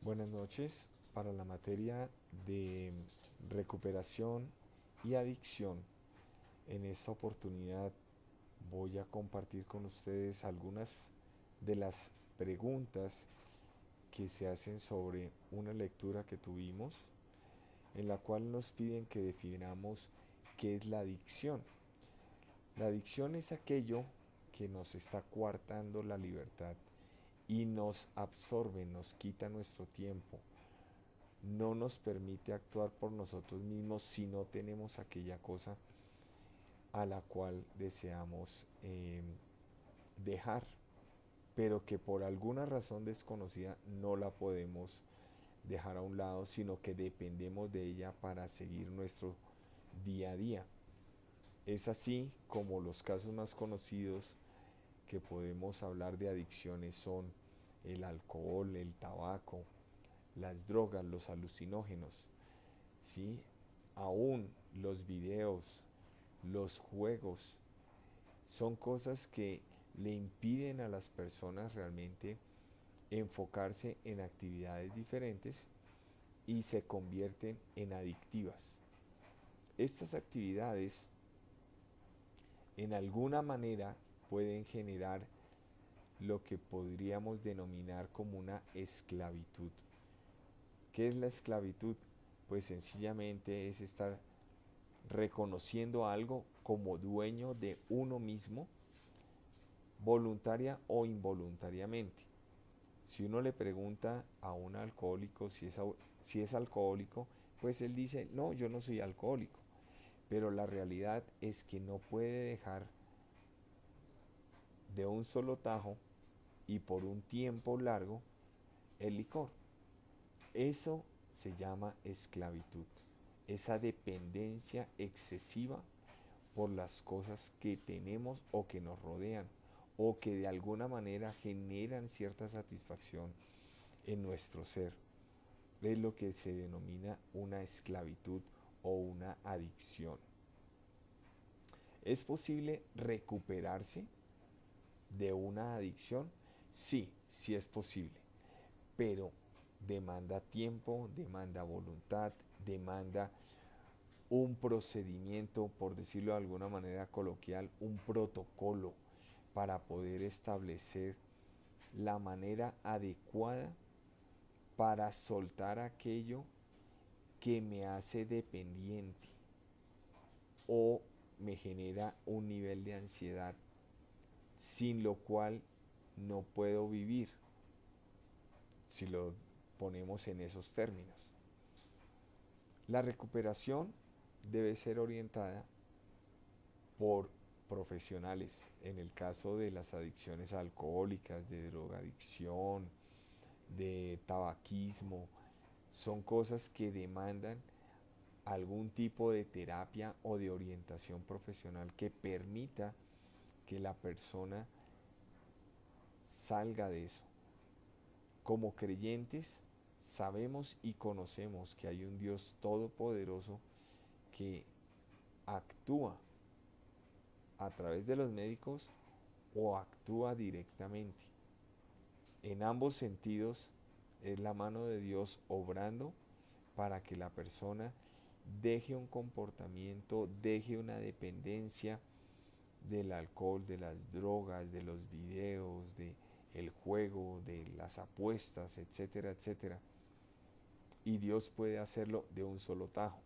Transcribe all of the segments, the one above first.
Buenas noches. Para la materia de recuperación y adicción, en esta oportunidad voy a compartir con ustedes algunas de las preguntas que se hacen sobre una lectura que tuvimos, en la cual nos piden que definamos qué es la adicción. La adicción es aquello que nos está coartando la libertad y nos absorbe, nos quita nuestro tiempo, no nos permite actuar por nosotros mismos si no tenemos aquella cosa a la cual deseamos dejar, pero que por alguna razón desconocida no la podemos dejar a un lado, sino que dependemos de ella para seguir nuestro día a día. Es así como los casos más conocidos que podemos hablar de adicciones son el alcohol, el tabaco, las drogas, los alucinógenos, ¿sí? Aún los videos, los juegos, son cosas que le impiden a las personas realmente enfocarse en actividades diferentes y se convierten en adictivas. Estas actividades en alguna manera pueden generar lo que podríamos denominar como una esclavitud. ¿Qué es la esclavitud? Pues sencillamente es estar reconociendo algo como dueño de uno mismo, voluntaria o involuntariamente. Si uno le pregunta a un alcohólico si es alcohólico, pues él dice, no, yo no soy alcohólico. Pero la realidad es que no puede dejar de un solo tajo y por un tiempo largo el licor. Eso se llama esclavitud, esa dependencia excesiva por las cosas que tenemos o que nos rodean o que de alguna manera generan cierta satisfacción en nuestro ser. Es lo que se denomina una esclavitud o una adicción. ¿Es posible recuperarse de una adicción? Sí, sí es posible, pero demanda tiempo, demanda voluntad, demanda un procedimiento, por decirlo de alguna manera coloquial, un protocolo para poder establecer la manera adecuada para soltar aquello que me hace dependiente o me genera un nivel de ansiedad sin lo cual no puedo vivir, si lo ponemos en esos términos. La recuperación debe ser orientada por profesionales, en el caso de las adicciones alcohólicas, de drogadicción, de tabaquismo, son cosas que demandan algún tipo de terapia o de orientación profesional que permita que la persona salga de eso. Como creyentes sabemos y conocemos que hay un Dios todopoderoso que actúa a través de los médicos o actúa directamente. En ambos sentidos es la mano de Dios obrando para que la persona deje un comportamiento, deje una dependencia del alcohol, de las drogas, de los videos, de el juego, de las apuestas, etcétera, etcétera. Y Dios puede hacerlo de un solo tajo.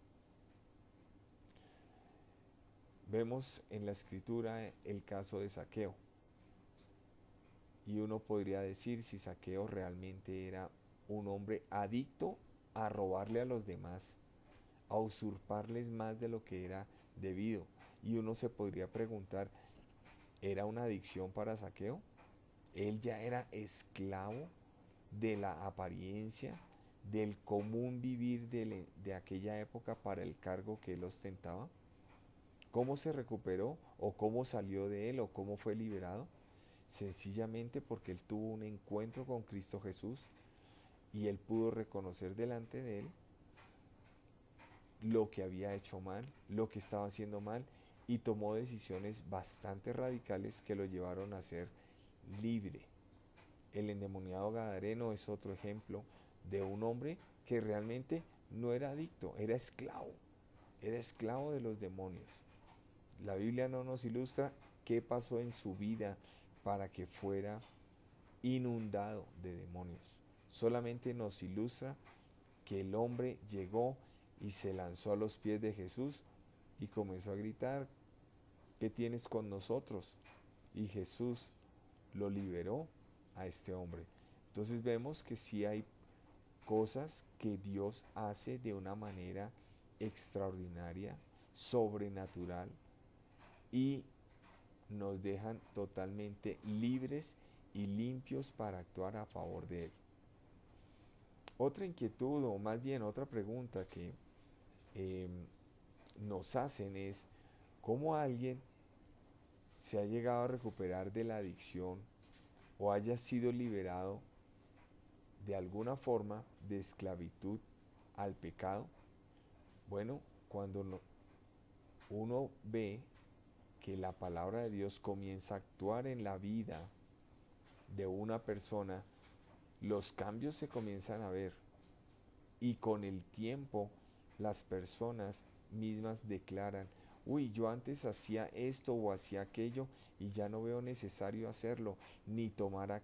Vemos en la escritura el caso de Saqueo. Y uno podría decir si Saqueo realmente era un hombre adicto a robarle a los demás, a usurparles más de lo que era debido. Y uno se podría preguntar, ¿era una adicción para Saqueo? Él ya era esclavo de la apariencia, del común vivir de aquella época para el cargo que él ostentaba. ¿Cómo se recuperó o cómo salió de él o cómo fue liberado? Sencillamente porque él tuvo un encuentro con Cristo Jesús y él pudo reconocer delante de él lo que había hecho mal, lo que estaba haciendo mal y tomó decisiones bastante radicales que lo llevaron a ser libre. El endemoniado gadareno es otro ejemplo de un hombre que realmente no era adicto, era esclavo de los demonios. La Biblia no nos ilustra qué pasó en su vida para que fuera inundado de demonios. Solamente nos ilustra que el hombre llegó y se lanzó a los pies de Jesús y comenzó a gritar: ¿qué tienes con nosotros? Y Jesús lo liberó a este hombre. Entonces vemos que sí hay cosas que Dios hace de una manera extraordinaria, sobrenatural, y nos dejan totalmente libres y limpios para actuar a favor de Él. Otra inquietud, o más bien otra pregunta que eh, nos hacen es: ¿cómo alguien se ha llegado a recuperar de la adicción o haya sido liberado de alguna forma de esclavitud al pecado? Bueno, cuando uno ve que la palabra de Dios comienza a actuar en la vida de una persona, los cambios se comienzan a ver, y con el tiempo las personas mismas declaran: uy, yo antes hacía esto o hacía aquello y ya no veo necesario hacerlo, ni tomar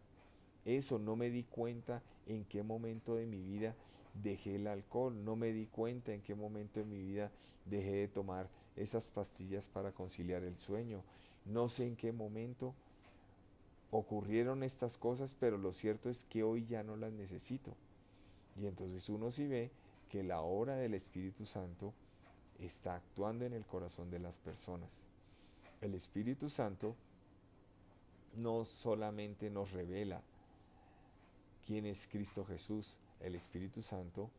eso, no me di cuenta en qué momento de mi vida dejé el alcohol, no me di cuenta en qué momento de mi vida dejé de tomar esas pastillas para conciliar el sueño, no sé en qué momento ocurrieron estas cosas, pero lo cierto es que hoy ya no las necesito. Y entonces uno sí ve que la obra del Espíritu Santo está actuando en el corazón de las personas. El Espíritu Santo no solamente nos revela quién es Cristo Jesús, el Espíritu Santo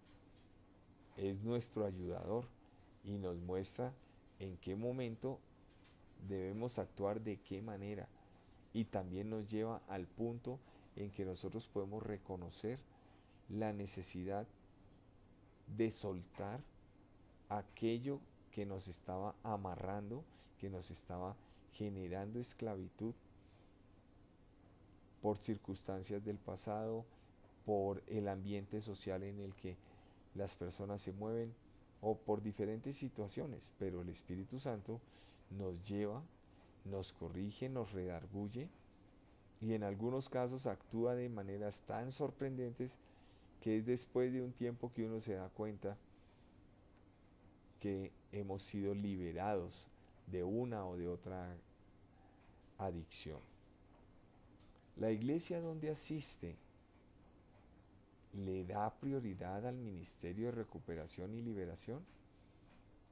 es nuestro ayudador y nos muestra en qué momento debemos actuar, de qué manera, y también nos lleva al punto en que nosotros podemos reconocer la necesidad de soltar aquello que nos estaba amarrando, que nos estaba generando esclavitud por circunstancias del pasado, por el ambiente social en el que las personas se mueven o por diferentes situaciones, pero el Espíritu Santo nos lleva, nos corrige, nos redarguye y en algunos casos actúa de maneras tan sorprendentes que es después de un tiempo que uno se da cuenta que hemos sido liberados de una o de otra adicción. La iglesia donde asiste le da prioridad al ministerio de recuperación y liberación.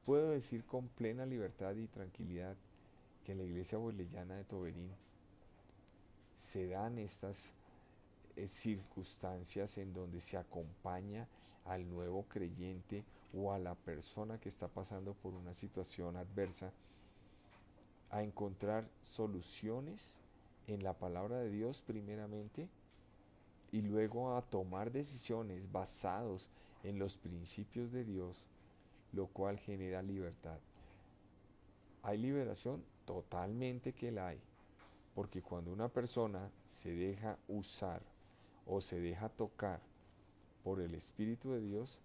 Puedo decir con plena libertad y tranquilidad que en la iglesia boleyana de Toberín se dan estas circunstancias en donde se acompaña al nuevo creyente o a la persona que está pasando por una situación adversa a encontrar soluciones en la palabra de Dios primeramente, y luego a tomar decisiones basados en los principios de Dios, lo cual genera libertad. ¿Hay liberación? Totalmente que la hay, porque cuando una persona se deja usar o se deja tocar por el Espíritu de Dios,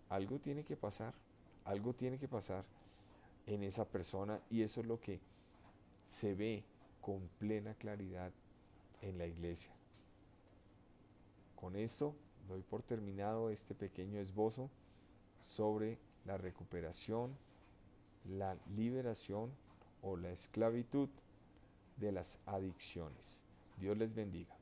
algo tiene que pasar, algo tiene que pasar en esa persona, y eso es lo que se ve con plena claridad en la iglesia. Con esto doy por terminado este pequeño esbozo sobre la recuperación, la liberación o la esclavitud de las adicciones. Dios les bendiga.